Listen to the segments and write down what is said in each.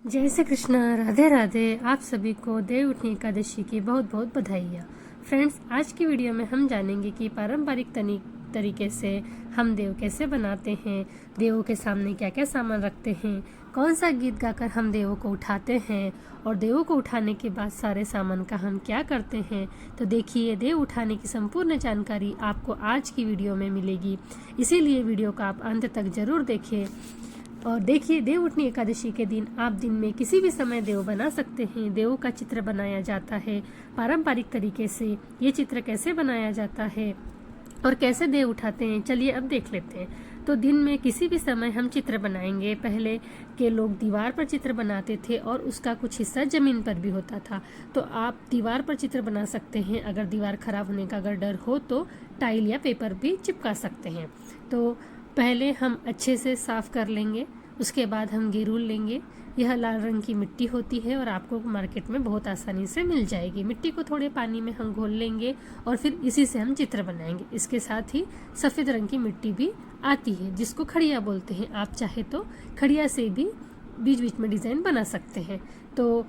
जय श्री कृष्णा, राधे राधे। आप सभी को देव उठनी एकादशी की बहुत बहुत बधाइयाँ। फ्रेंड्स, आज की वीडियो में हम जानेंगे कि पारंपरिक तरीके से हम देव कैसे बनाते हैं, देवों के सामने क्या क्या सामान रखते हैं, कौन सा गीत गाकर हम देवों को उठाते हैं और देवों को उठाने के बाद सारे सामान का हम क्या करते हैं। तो देखिए, देव उठाने की संपूर्ण जानकारी आपको आज की वीडियो में मिलेगी, इसीलिए वीडियो को आप अंत तक जरूर देखिए। और देखिए, देव उठनी एकादशी के दिन आप दिन में किसी भी समय देव बना सकते हैं। देवों का चित्र बनाया जाता है पारंपरिक तरीके से। ये चित्र कैसे बनाया जाता है और कैसे देव उठाते हैं, चलिए अब देख लेते हैं। तो दिन में किसी भी समय हम चित्र बनाएंगे। पहले के लोग दीवार पर चित्र बनाते थे और उसका कुछ हिस्सा जमीन पर भी होता था। तो आप दीवार पर चित्र बना सकते हैं। अगर दीवार खराब होने का अगर डर हो तो टाइल या पेपर भी चिपका सकते हैं। तो पहले हम अच्छे से साफ कर लेंगे, उसके बाद हम गेरूल लेंगे। यह लाल रंग की मिट्टी होती है और आपको मार्केट में बहुत आसानी से मिल जाएगी। मिट्टी को थोड़े पानी में हम घोल लेंगे और फिर इसी से हम चित्र बनाएंगे। इसके साथ ही सफ़ेद रंग की मिट्टी भी आती है जिसको खड़िया बोलते हैं। आप चाहे तो खड़िया से भी बीच बीच में डिज़ाइन बना सकते हैं। तो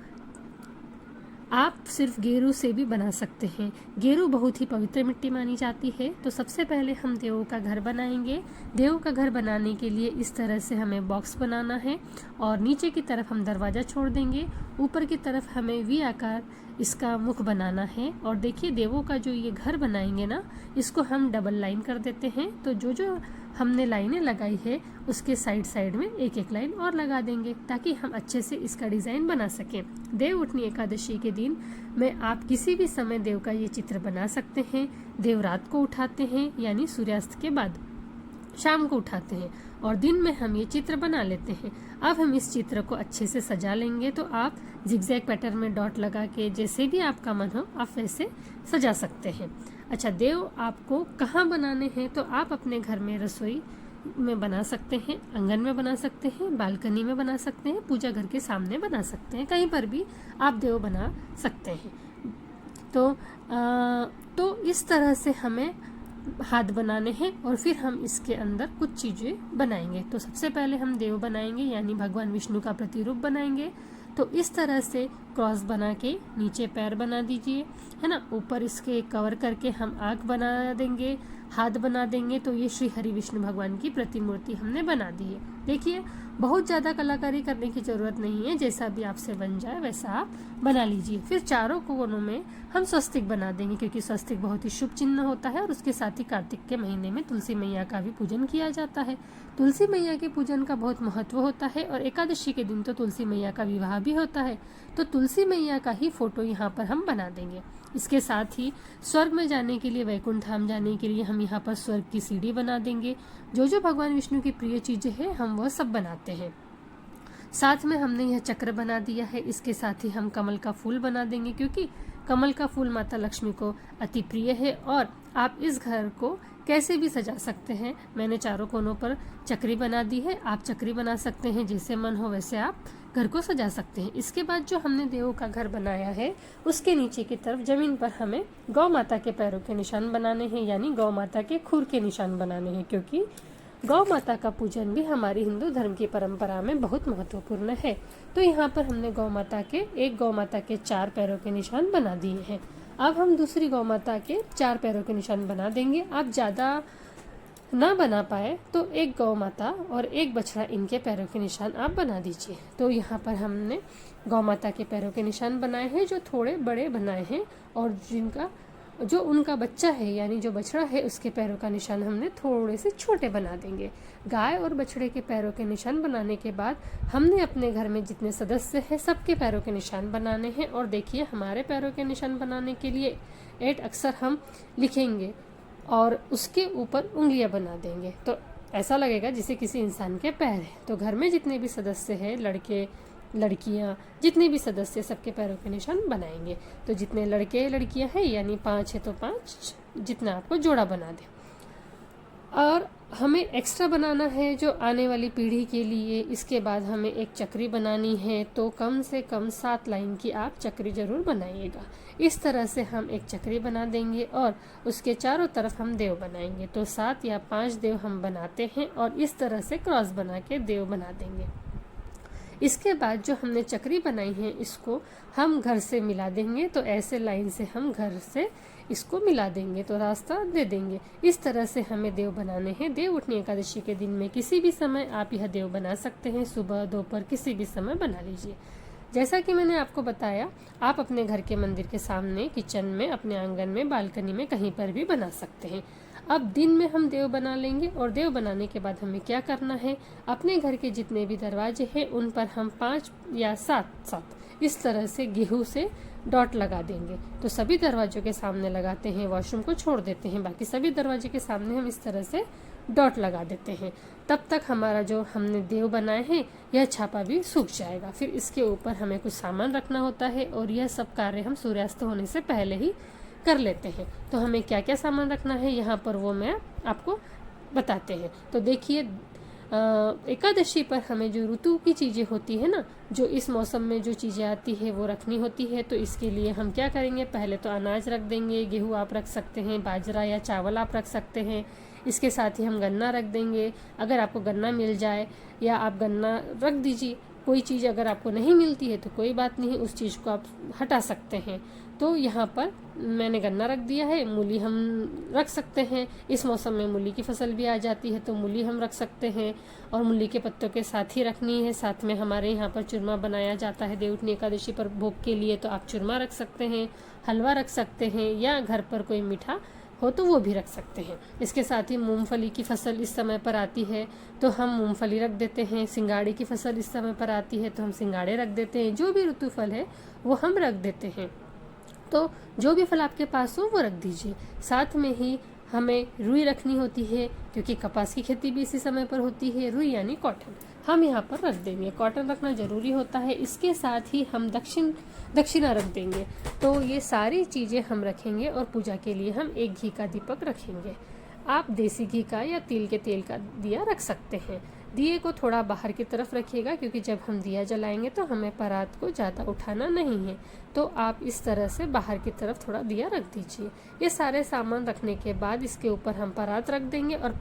आप सिर्फ गेरू से भी बना सकते हैं। गेरू बहुत ही पवित्र मिट्टी मानी जाती है। तो सबसे पहले हम देवों का घर बनाएंगे। देवों का घर बनाने के लिए इस तरह से हमें बॉक्स बनाना है और नीचे की तरफ हम दरवाज़ा छोड़ देंगे। ऊपर की तरफ हमें वी आकार इसका मुख बनाना है। और देखिए, देवों का जो ये घर बनाएंगे ना, इसको हम डबल लाइन कर देते हैं। तो जो जो हमने लाइनें लगाई है उसके साइड साइड में एक एक लाइन और लगा देंगे ताकि हम अच्छे से इसका डिज़ाइन बना सकें। देव उठनी एकादशी के दिन में आप किसी भी समय देव का ये चित्र बना सकते हैं। देव रात को उठाते हैं, यानी सूर्यास्त के बाद शाम को उठाते हैं और दिन में हम ये चित्र बना लेते हैं। अब हम इस चित्र को अच्छे से सजा लेंगे। तो आप जिगजैग पैटर्न में डॉट लगा के जैसे भी आपका मन हो आप वैसे सजा सकते हैं। अच्छा, देव आपको कहाँ बनाने हैं? तो आप अपने घर में रसोई में बना सकते हैं, आंगन में बना सकते हैं, बालकनी में बना सकते हैं, पूजा घर के सामने बना सकते हैं, कहीं पर भी आप देव बना सकते हैं। तो इस तरह से हमें हाथ बनाने हैं और फिर हम इसके अंदर कुछ चीज़ें बनाएंगे। तो सबसे पहले हम देव बनाएंगे, यानी भगवान विष्णु का प्रतिरूप बनाएंगे। तो इस तरह से क्रॉस बना के नीचे पैर बना दीजिए, है ना। ऊपर इसके कवर करके हम आँख बना देंगे, हाथ बना देंगे। तो ये श्री हरि विष्णु भगवान की प्रतिमूर्ति हमने बना दी है। देखिए, बहुत ज़्यादा कलाकारी करने की ज़रूरत नहीं है, जैसा भी आपसे बन जाए वैसा आप बना लीजिए। फिर चारों कोनों में हम स्वस्तिक बना देंगे, क्योंकि स्वस्तिक बहुत ही शुभ चिन्ह होता है। और उसके साथ ही कार्तिक के महीने में तुलसी मैया का भी पूजन किया जाता है। तुलसी मैया के पूजन का बहुत महत्व होता है और एकादशी के दिन तो तुलसी मैया का विवाह भी होता है। तो तुलसी मैया का ही फोटो यहाँ पर हम बना देंगे। इसके साथ ही स्वर्ग में जाने के लिए, वैकुंठ धाम जाने के लिए हम यहाँ पर स्वर्ग की सीढ़ी बना देंगे। जो जो भगवान विष्णु की प्रिय चीज़ें हैं हम वह सब बनाते हैं। साथ में हमने यह चक्र बना दिया है। इसके साथ ही हम कमल का फूल बना देंगे, क्योंकि कमल का फूल माता लक्ष्मी को अति प्रिय है। और आप इस घर को कैसे भी सजा सकते हैं। मैंने चारों कोनों पर चक्री बना दी है, आप चक्री बना सकते हैं, जैसे मन हो वैसे आप घर को सजा सकते हैं। इसके बाद जो हमने देवों का घर बनाया है उसके नीचे की तरफ जमीन पर हमें गौ माता के पैरों के निशान बनाने हैं, यानी गौ माता के खुर के निशान बनाने हैं, क्योंकि गौ माता का पूजन भी हमारी हिंदू धर्म की परंपरा में बहुत महत्वपूर्ण है। तो यहाँ पर हमने गौ माता के 4 पैरों के निशान बना दिए हैं। अब हम दूसरी गौ माता के 4 पैरों के निशान बना देंगे। आप ज़्यादा ना बना पाए तो एक गौ माता और एक बछड़ा, इनके पैरों के निशान आप बना दीजिए। तो यहाँ पर हमने गौ माता के पैरों के निशान बनाए हैं, जो थोड़े बड़े बनाए हैं, और जो उनका बच्चा है, यानी जो बछड़ा है, उसके पैरों का निशान हमने थोड़े से छोटे बना देंगे। गाय और बछड़े के पैरों के निशान बनाने के बाद हमने अपने घर में जितने सदस्य हैं सबके पैरों के निशान बनाने हैं। और देखिए, हमारे पैरों के निशान बनाने के लिए 8 अक्षर हम लिखेंगे और उसके ऊपर उंगलियां बना देंगे। तो ऐसा लगेगा जैसे किसी इंसान के पैर है। तो घर में जितने भी सदस्य हैं, लड़के लड़कियां, जितने भी सदस्य, सबके पैरों के निशान बनाएंगे। तो जितने लड़के लड़कियां हैं, यानी 5 है तो 5, जितना आपको जोड़ा बना दे। और हमें एक्स्ट्रा बनाना है जो आने वाली पीढ़ी के लिए। इसके बाद हमें एक चक्री बनानी है, तो कम से कम 7 लाइन की आप चक्री जरूर बनाइएगा। इस तरह से हम एक चक्री बना देंगे और उसके चारों तरफ हम देव बनाएंगे। तो 7 या 5 देव हम बनाते हैं और इस तरह से क्रॉस बना के देव बना देंगे। इसके बाद जो हमने चक्री बनाई है इसको हम घर से मिला देंगे। तो ऐसे लाइन से हम घर से इसको मिला देंगे तो रास्ता दे देंगे। इस तरह से हमें देव बनाने हैं। देव उठनी एकादशी के दिन में किसी भी समय आप यह देव बना सकते हैं, सुबह दोपहर किसी भी समय बना लीजिए। जैसा कि मैंने आपको बताया, आप अपने घर के मंदिर के सामने, किचन में, अपने आंगन में, बालकनी में कहीं पर भी बना सकते हैं। अब दिन में हम देव बना लेंगे और देव बनाने के बाद हमें क्या करना है, अपने घर के जितने भी दरवाजे हैं उन पर हम 5 या 7 इस तरह से गेहूं से डॉट लगा देंगे। तो सभी दरवाजों के सामने लगाते हैं, वॉशरूम को छोड़ देते हैं, बाकी सभी दरवाजे के सामने हम इस तरह से डॉट लगा देते हैं। तब तक हमारा जो हमने देव बनाए हैं यह छापा भी सूख जाएगा। फिर इसके ऊपर हमें कुछ सामान रखना होता है और यह सब कार्य हम सूर्यास्त होने से पहले ही कर लेते हैं। तो हमें क्या क्या सामान रखना है यहाँ पर वो मैं आपको बताते हैं। तो देखिए, एकादशी पर हमें जो ऋतु की चीज़ें होती है ना, जो इस मौसम में जो चीज़ें आती है वो रखनी होती है। तो इसके लिए हम क्या करेंगे, पहले तो अनाज रख देंगे। गेहूँ आप रख सकते हैं, बाजरा या चावल आप रख सकते हैं। इसके साथ ही हम गन्ना रख देंगे। अगर आपको गन्ना मिल जाए या आप गन्ना रख दीजिए। कोई चीज़ अगर आपको नहीं मिलती है तो कोई बात नहीं, उस चीज़ को आप हटा सकते हैं। तो यहाँ पर मैंने गन्ना रख दिया है। मूली हम रख सकते हैं, इस मौसम में मूली की फसल भी आ जाती है तो मूली हम रख सकते हैं और मूली के पत्तों के साथ ही रखनी है। साथ में हमारे यहाँ पर चूरमा बनाया जाता है देवउठनी एकादशी पर भोग के लिए, तो आप चूरमा रख सकते हैं, हलवा रख सकते हैं या घर पर कोई मीठा हो तो वो भी रख सकते हैं। इसके साथ ही मूंगफली की फसल इस समय पर आती है तो हम मूंगफली रख देते हैं। सिंगाड़े की फसल इस समय पर आती है तो हम सिंगाड़े रख देते हैं। जो भी ऋतु फल है वो हम रख देते हैं। तो जो भी फल आपके पास हो वो रख दीजिए। साथ में ही हमें रुई रखनी होती है क्योंकि कपास की खेती भी इसी समय पर होती है। रुई यानी कॉटन हम यहाँ पर रख देंगे, कॉटन रखना जरूरी होता है। इसके साथ ही हम दक्षिणा रख देंगे। तो ये सारी चीज़ें हम रखेंगे और पूजा के लिए हम एक घी का दीपक रखेंगे। आप देसी घी का या तिल के तेल का दिया रख सकते हैं। दिए को थोड़ा बाहर की तरफ रखिएगा क्योंकि जब हम दिया जलाएंगे तो हमें परात को ज़्यादा उठाना नहीं है। तो आप इस तरह से बाहर की तरफ थोड़ा दिया रख दीजिए। ये सारे सामान रखने के बाद इसके ऊपर हम परात रख देंगे। और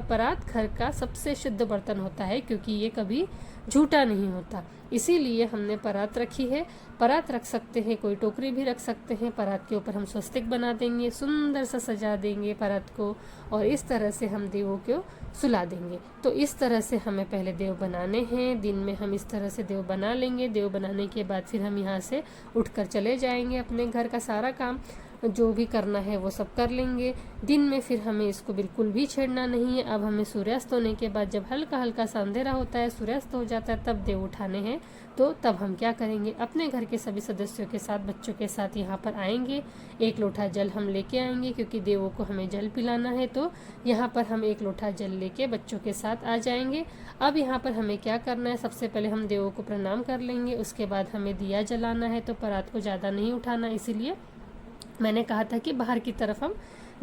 परात घर का सबसे शुद्ध बर्तन होता है क्योंकि ये कभी झूठा नहीं होता, इसीलिए हमने परात रखी है। परात रख सकते हैं, कोई टोकरी भी रख सकते हैं। परात के ऊपर हम स्वस्तिक बना देंगे, सुंदर सा सजा देंगे परात को और इस तरह से हम देवों को सुला देंगे। तो इस तरह से हमें पहले देव बनाने हैं। दिन में हम इस तरह से देव बना लेंगे। देव बनाने के बाद फिर हम यहाँ से उठकर चले जाएंगे, अपने घर का सारा काम जो भी करना है वो सब कर लेंगे। दिन में फिर हमें इसको बिल्कुल भी छेड़ना नहीं है। अब हमें सूर्यास्त होने के बाद जब हल्का हल्का सा अंधेरा होता है, सूर्यास्त हो जाता है, तब देव उठाने हैं। तो तब हम क्या करेंगे, अपने घर के सभी सदस्यों के साथ, बच्चों के साथ यहाँ पर आएंगे। 1 लोटा जल हम लेके आएंगे क्योंकि देवों को हमें जल पिलाना है। तो यहाँ पर हम 1 लोटा जल लेके बच्चों के साथ आ जाएंगे। अब यहाँ पर हमें क्या करना है, सबसे पहले हम देवों को प्रणाम कर लेंगे। उसके बाद हमें दिया जलाना है। तो परात को ज़्यादा नहीं उठाना, इसीलिए मैंने कहा था कि बाहर की तरफ हम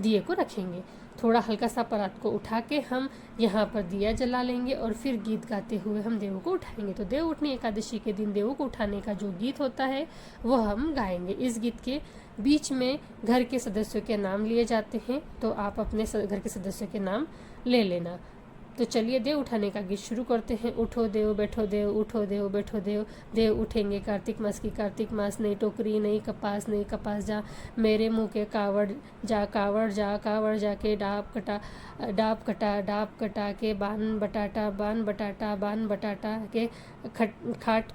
दिए को रखेंगे। थोड़ा हल्का सा परात को उठा के हम यहाँ पर दिया जला लेंगे और फिर गीत गाते हुए हम देवों को उठाएंगे। तो देव उठनी एकादशी के दिन देवों को उठाने का जो गीत होता है वो हम गाएंगे। इस गीत के बीच में घर के सदस्यों के नाम लिए जाते हैं, तो आप अपने घर के सदस्यों के नाम ले लेना। तो चलिए देव उठाने का गीत शुरू करते हैं। उठो देव बैठो देव, उठो देव बैठो देव, देव उठेंगे कार्तिक मास की कार्तिक मास। नई टोकरी नई कपास जा, मेरे मुँह के कावड़ जा, कावड़ जा के डाब कटा के बान बटाटा बान बटाटा के खाट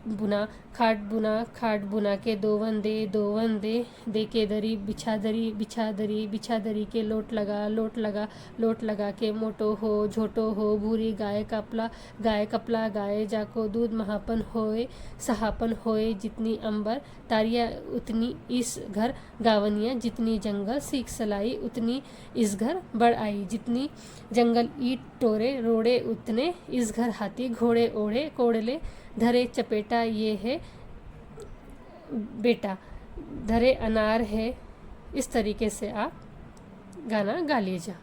बुना के दोवन दे के दरी बिछा दरी के लोट लगा के मोटो हो झोटो हो भूरी गाय कपला गाय जाको दूध महापन होए सहापन होए। जितनी अंबर तारिया उतनी इस घर गावनिया, जितनी जंगल सीख सलाई उतनी इस घर बढ़ आई। जितनी जंगल ईट टोरे रोड़े उतने इस घर हाथी घोड़े ओढ़े कोड़ले धरे चपेटा ये है बेटा धरे अनार है। इस तरीके से आप गाना गा लीजिए।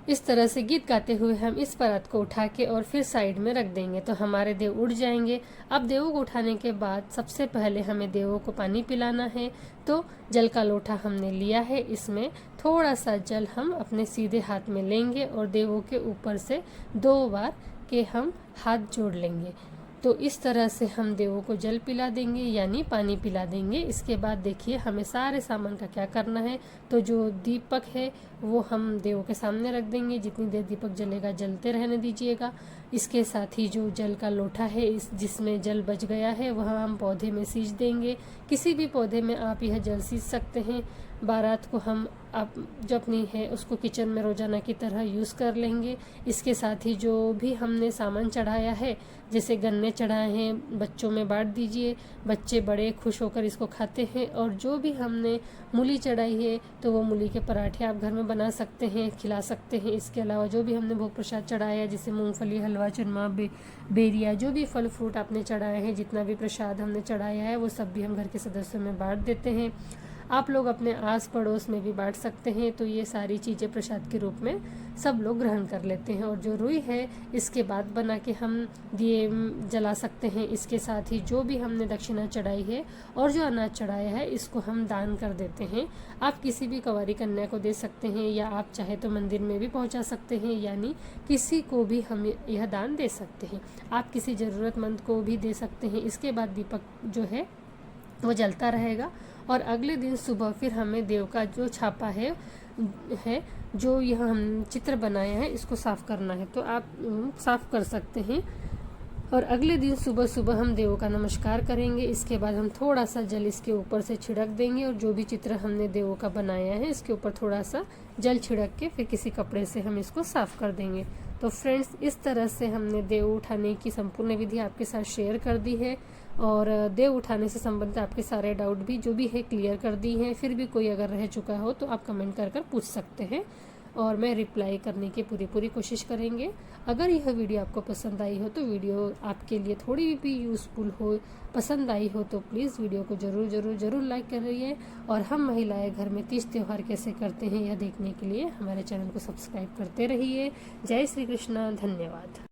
इस तरह से गीत गाते हुए हम इस परत को उठा के और फिर साइड में रख देंगे तो हमारे देव उड़ जाएंगे। अब देवों को उठाने के बाद सबसे पहले हमें देवों को पानी पिलाना है। तो जल का लोटा हमने लिया है, इसमें थोड़ा सा जल हम अपने सीधे हाथ में लेंगे और देवों के ऊपर से 2 बार के हम हाथ जोड़ लेंगे। तो इस तरह से हम देवों को जल पिला देंगे यानी पानी पिला देंगे। इसके बाद देखिए हमें सारे सामान का क्या करना है। तो जो दीपक है वो हम देवों के सामने रख देंगे, जितनी देर दीपक जलेगा जलते रहने दीजिएगा। इसके साथ ही जो जल का लोटा है जिसमें जल बच गया है वह हम पौधे में सींच देंगे। किसी भी पौधे में आप यह जल सींच सकते हैं। बारात को हम आप जो अपनी है उसको किचन में रोजाना की तरह यूज़ कर लेंगे। इसके साथ ही जो भी हमने सामान चढ़ाया है, जैसे गन्ने चढ़ाए हैं, बच्चों में बांट दीजिए, बच्चे बड़े खुश होकर इसको खाते हैं। और जो भी हमने मूली चढ़ाई है तो वो मूली के पराठे आप घर में बना सकते हैं, खिला सकते हैं। इसके अलावा जो भी हमने भोग प्रसाद चढ़ाया है, जैसे मूंगफली, हलवा, चूरमा, बेरिया, जो भी फल फ्रूट आपने चढ़ाए हैं, जितना भी प्रसाद हमने चढ़ाया है वो सब भी हम घर के सदस्यों में बांट देते हैं। आप लोग अपने आस पड़ोस में भी बांट सकते हैं। तो ये सारी चीज़ें प्रसाद के रूप में सब लोग ग्रहण कर लेते हैं। और जो रुई है इसके बाद बना के हम दिए जला सकते हैं। इसके साथ ही जो भी हमने दक्षिणा चढ़ाई है और जो अनाज चढ़ाया है इसको हम दान कर देते हैं। आप किसी भी कंवारी कन्या को दे सकते हैं या आप चाहे तो मंदिर में भी पहुंचा सकते हैं, यानी किसी को भी हम यह दान दे सकते हैं। आप किसी ज़रूरतमंद को भी दे सकते हैं। इसके बाद दीपक जो है वो जलता रहेगा और अगले दिन सुबह फिर हमें देव का जो छापा है जो यह हम चित्र बनाया है इसको साफ करना है। तो आप साफ कर सकते हैं। और अगले दिन सुबह सुबह हम देवों का नमस्कार करेंगे। इसके बाद हम थोड़ा सा जल इसके ऊपर से छिड़क देंगे और जो भी चित्र हमने देवों का बनाया है इसके ऊपर थोड़ा सा जल छिड़क के फिर किसी कपड़े से हम इसको साफ कर देंगे। तो फ्रेंड्स, इस तरह से हमने देव उठाने की संपूर्ण विधि आपके साथ शेयर कर दी है और देव उठाने से संबंधित आपके सारे डाउट भी जो भी है क्लियर कर दी हैं। फिर भी कोई अगर रह चुका हो तो आप कमेंट कर पूछ सकते हैं और मैं रिप्लाई करने की पूरी कोशिश करेंगे। अगर यह वीडियो आपको पसंद आई हो तो वीडियो आपके लिए थोड़ी भी यूज़फुल हो, पसंद आई हो तो प्लीज़ वीडियो को ज़रूर लाइक करिए। और हम महिलाएं घर में तीज त्यौहार कैसे करते हैं यह देखने के लिए हमारे चैनल को सब्सक्राइब करते रहिए। जय श्री कृष्णा, धन्यवाद।